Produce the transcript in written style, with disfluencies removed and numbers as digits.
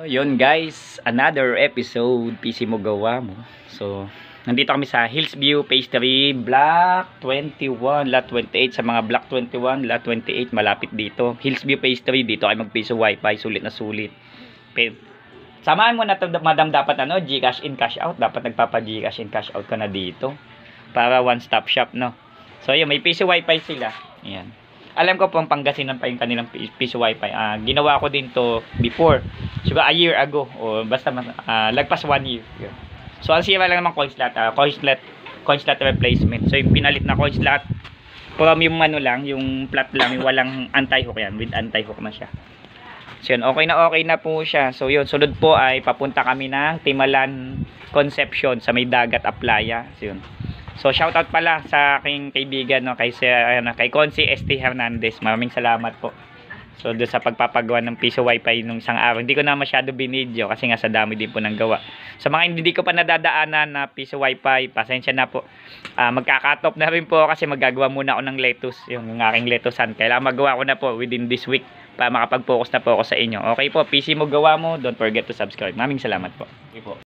Yun guys, another episode PC mo gawa mo. So, nandito kami sa Hillsview Phase 3, Block 21, Lot 28. Sa mga Block 21, Lot 28, malapit dito. Hillsview Phase 3, dito kayo mag-piso wifi, sulit na sulit. Samahan mo na to, madam, dapat Gcash in, cash out. Dapat nagpapa-Gcash in, cash out ka na dito. Para one-stop shop, no? So, yun, may piso wifi sila. Ayan. Alam ko pong Pangasinan pa yung kanilang piso wifi. Ginawa ko din to before. Siguro a year ago. O basta lagpas 1 year. Yun. So, ang sira lang naman coin slot replacement. So, yung pinalit na coin slot, from yung lang, yung flat lang, yung walang anti-hook yan. With anti-hook na siya. So, yun, okay na po siya. So, yun, sunod po ay papunta kami ng Timalan Concepcion sa may dagat Aplaya. So, yun. So, shoutout pala sa aking kaibigan, no, kay Consi ST Hernandez. Maraming salamat po. So, doon sa pagpapagawa ng piso wifi nung isang araw. Hindi ko na masyado binidyo kasi nga sa dami din po ng gawa. Sa mga hindi ko pa nadadaanan na piso wifi, pasensya na po. Magkakatop na rin po kasi magagawa muna ako ng lettuce. Yung aking lettucean. Kailangan magawa ko na po within this week para makapag-focus na po ako sa inyo. Okay po, PC mo gawa mo. Don't forget to subscribe. Maraming salamat po. Okay po.